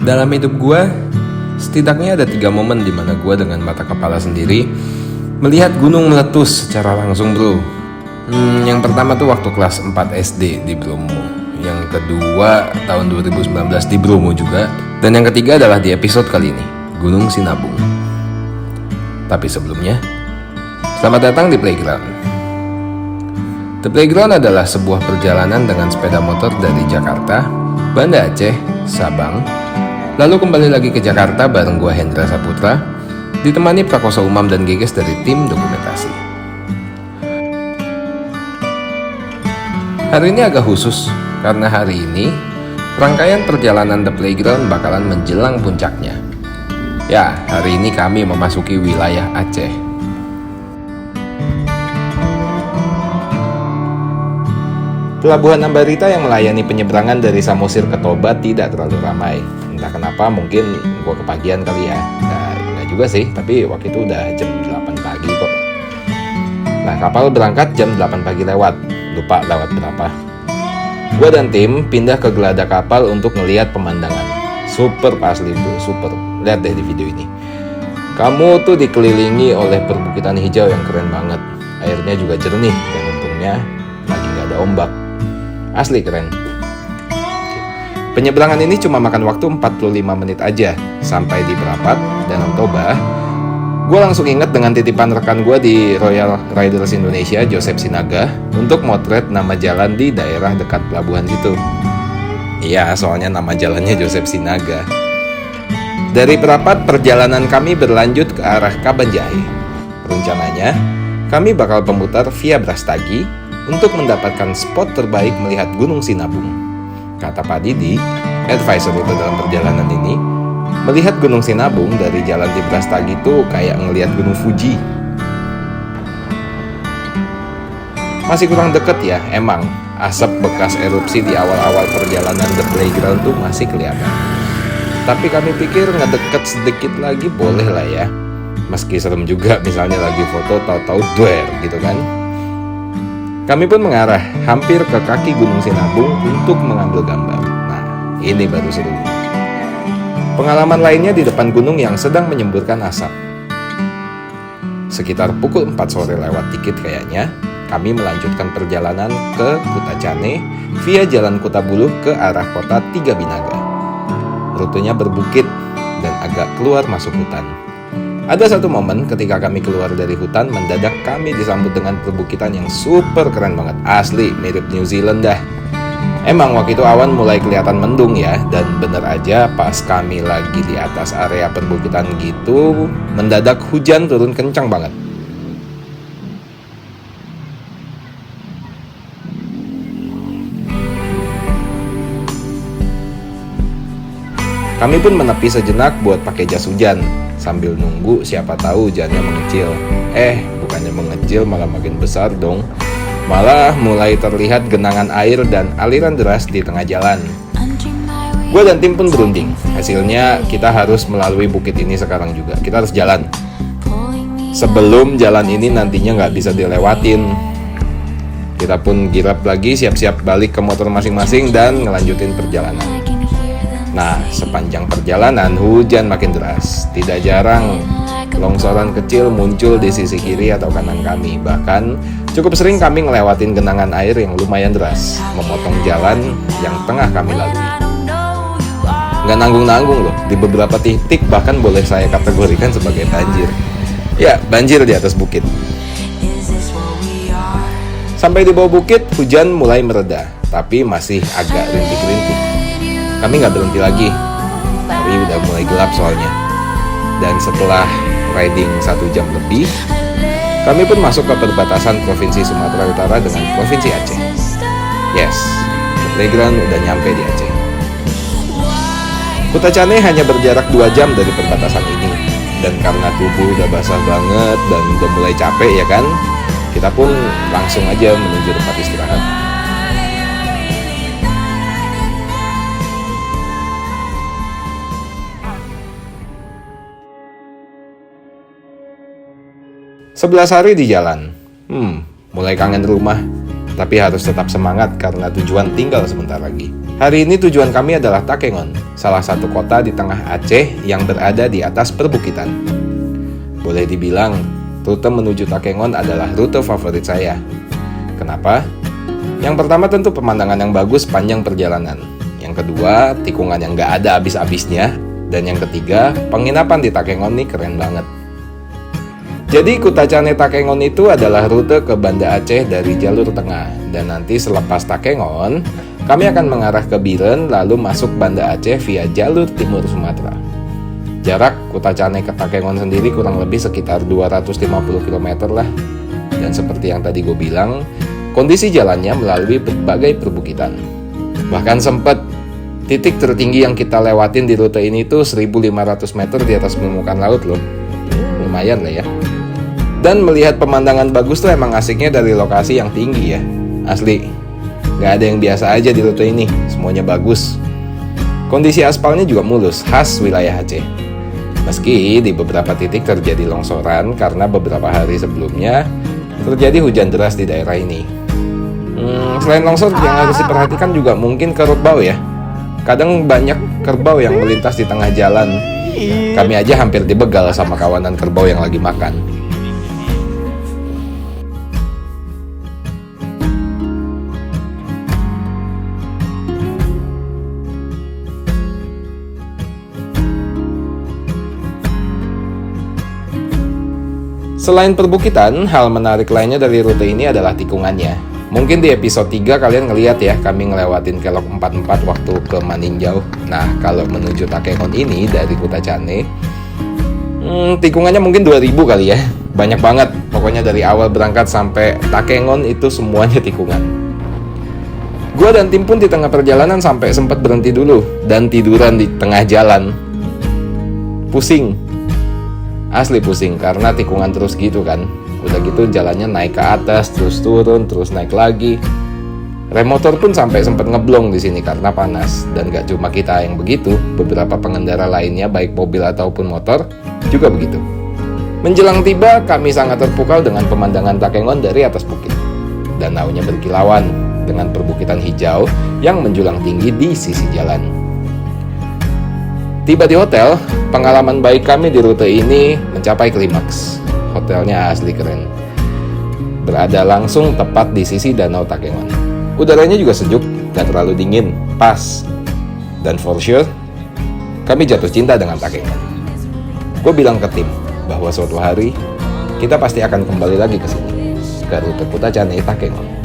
Dalam hidup gue, setidaknya ada 3 momen di mana gue dengan mata kepala sendiri melihat gunung meletus secara langsung, bro. Yang pertama tuh waktu kelas 4 SD di Bromo. Yang kedua tahun 2019 di Bromo juga. Dan yang ketiga adalah di episode kali ini, Gunung Sinabung. Tapi sebelumnya, selamat datang di Playground. The Playground adalah sebuah perjalanan dengan sepeda motor dari Jakarta, Banda Aceh, Sabang, lalu kembali lagi ke Jakarta bareng gue Hendra Saputra, ditemani Prakoso Umam dan Geges dari tim dokumentasi. Hari ini agak khusus, karena hari ini rangkaian perjalanan The Playground bakalan menjelang puncaknya. Ya, hari ini kami memasuki wilayah Aceh. Pelabuhan Ambarita yang melayani penyeberangan dari Samosir ke Toba tidak terlalu ramai. Entah kenapa, mungkin gue kepagian kali ya. Nggak juga sih, tapi waktu itu udah jam 8 pagi kok. Nah, kapal berangkat jam 8 pagi lewat. Lupa lewat berapa. Gue dan tim pindah ke geladak kapal untuk ngeliat pemandangan. Super asli bro, super. Lihat deh di video ini. Kamu tuh dikelilingi oleh perbukitan hijau yang keren banget. Airnya juga jernih dan untungnya lagi nggak ada ombak. Asli keren. Penyeberangan ini cuma makan waktu 45 menit aja sampai di Perapat, Danau Toba. Gue langsung inget dengan titipan rekan gue di Royal Riders Indonesia, Joseph Sinaga, untuk motret nama jalan di daerah dekat pelabuhan situ. Iya, soalnya nama jalannya Joseph Sinaga. Dari Perapat, perjalanan kami berlanjut ke arah Kabanjahe. Rencananya, kami bakal pemutar via Brastagi untuk mendapatkan spot terbaik melihat Gunung Sinabung. Kata Pak Didi, advisor rute dalam perjalanan ini, melihat Gunung Sinabung dari jalan di Brastagi itu kayak ngelihat Gunung Fuji. Masih kurang deket ya, emang. Asap bekas erupsi di awal-awal perjalanan The Playground tuh masih kelihatan. Tapi kami pikir ngedeket sedikit lagi boleh lah ya. Meski serem juga misalnya lagi foto tahu-tahu duer gitu kan. Kami pun mengarah hampir ke kaki Gunung Sinabung untuk mengambil gambar. Nah, ini baru seru. Pengalaman lainnya di depan gunung yang sedang menyemburkan asap. Sekitar pukul 4 sore lewat dikit kayaknya, kami melanjutkan perjalanan ke Kutacane via Jalan Kutabuluh ke arah kota Tiga Binaga. Rutenya berbukit dan agak keluar masuk hutan. Ada satu momen ketika kami keluar dari hutan, mendadak kami disambut dengan perbukitan yang super keren banget. Asli, mirip New Zealand dah. Emang waktu itu awan mulai kelihatan mendung ya, dan bener aja pas kami lagi di atas area perbukitan gitu, mendadak hujan turun kencang banget. Kami pun menepi sejenak buat pakai jas hujan, sambil nunggu siapa tahu hujannya mengecil. Bukannya mengecil malah makin besar dong. Malah mulai terlihat genangan air dan aliran deras di tengah jalan. Gue dan tim pun berunding. Hasilnya kita harus melalui bukit ini sekarang juga. Kita harus jalan. Sebelum jalan ini nantinya nggak bisa dilewatin. Kita pun girap lagi, siap-siap balik ke motor masing-masing dan ngelanjutin perjalanan. Nah, sepanjang perjalanan hujan makin deras. Tidak jarang longsoran kecil muncul di sisi kiri atau kanan kami. Bahkan cukup sering kami ngelewatin genangan air yang lumayan deras, memotong jalan yang tengah kami lalui. Nggak nanggung-nanggung loh, di beberapa titik bahkan boleh saya kategorikan sebagai banjir. Ya, banjir di atas bukit. Sampai di bawah bukit, hujan mulai mereda, tapi masih agak rintik-rintik. Kami nggak berhenti lagi, tapi udah mulai gelap soalnya. Dan setelah riding 1 jam lebih, kami pun masuk ke perbatasan Provinsi Sumatera Utara dengan Provinsi Aceh. Yes, The Playground udah nyampe di Aceh. Kutacane hanya berjarak 2 jam dari perbatasan ini. Dan karena tubuh udah basah banget dan udah mulai capek ya kan, kita pun langsung aja menuju tempat istirahat. ...11 hari di jalan. Mulai kangen rumah. tapi harus tetap semangat karena tujuan tinggal sebentar lagi. Hari ini tujuan kami adalah Takengon, salah satu kota di tengah Aceh yang berada di atas perbukitan. Boleh dibilang, rute menuju Takengon adalah rute favorit saya. Kenapa? Yang pertama tentu pemandangan yang bagus sepanjang perjalanan. Yang kedua, tikungan yang gak ada habis-habisnya. Dan yang ketiga, penginapan di Takengon nih keren banget. Jadi Kutacane Takengon itu adalah rute ke Banda Aceh dari jalur tengah. Dan nanti selepas Takengon, kami akan mengarah ke Biren lalu masuk Banda Aceh via jalur timur Sumatera. Jarak Kutacane ke Takengon sendiri kurang lebih sekitar 250 km lah. Dan seperti yang tadi gue bilang, kondisi jalannya melalui berbagai perbukitan. Bahkan sempat titik tertinggi yang kita lewatin di rute ini tuh 1.500 meter di atas permukaan laut loh. Lumayan lah ya. Dan melihat pemandangan bagus tuh emang asiknya dari lokasi yang tinggi ya. Asli, gak ada yang biasa aja di rute ini, semuanya bagus. Kondisi aspalnya juga mulus, khas wilayah Aceh. Meski di beberapa titik terjadi longsoran karena beberapa hari sebelumnya terjadi hujan deras di daerah ini. Selain longsor yang harus diperhatikan juga mungkin kerbau ya. Kadang banyak kerbau yang melintas di tengah jalan. Kami aja hampir dibegal sama kawanan kerbau yang lagi makan. Selain perbukitan, hal menarik lainnya dari rute ini adalah tikungannya. Mungkin di episode 3 kalian ngeliat ya, kami ngelewatin kelok 44 waktu ke Maninjau. Nah, kalau menuju Takengon ini dari Kutacane, tikungannya mungkin 2000 kali ya. Banyak banget, pokoknya dari awal berangkat sampai Takengon itu semuanya tikungan. Gua dan tim pun di tengah perjalanan sampai sempat berhenti dulu dan tiduran di tengah jalan. Pusing. Asli pusing karena tikungan terus gitu kan. Udah gitu jalannya naik ke atas, terus turun, terus naik lagi. Rem motor pun sampai sempat ngeblong di sini karena panas. Dan gak cuma kita yang begitu, beberapa pengendara lainnya baik mobil ataupun motor juga begitu. Menjelang tiba, kami sangat terpukau dengan pemandangan Takengon dari atas bukit. Danaunya berkilauan dengan perbukitan hijau yang menjulang tinggi di sisi jalan. Tiba di hotel, pengalaman baik kami di rute ini mencapai klimaks. Hotelnya asli keren. Berada langsung tepat di sisi Danau Takengon. Udaranya juga sejuk, gak terlalu dingin, pas. Dan for sure, kami jatuh cinta dengan Takengon. Gue bilang ke tim bahwa suatu hari kita pasti akan kembali lagi ke sini, ke rute Kutacane Takengon.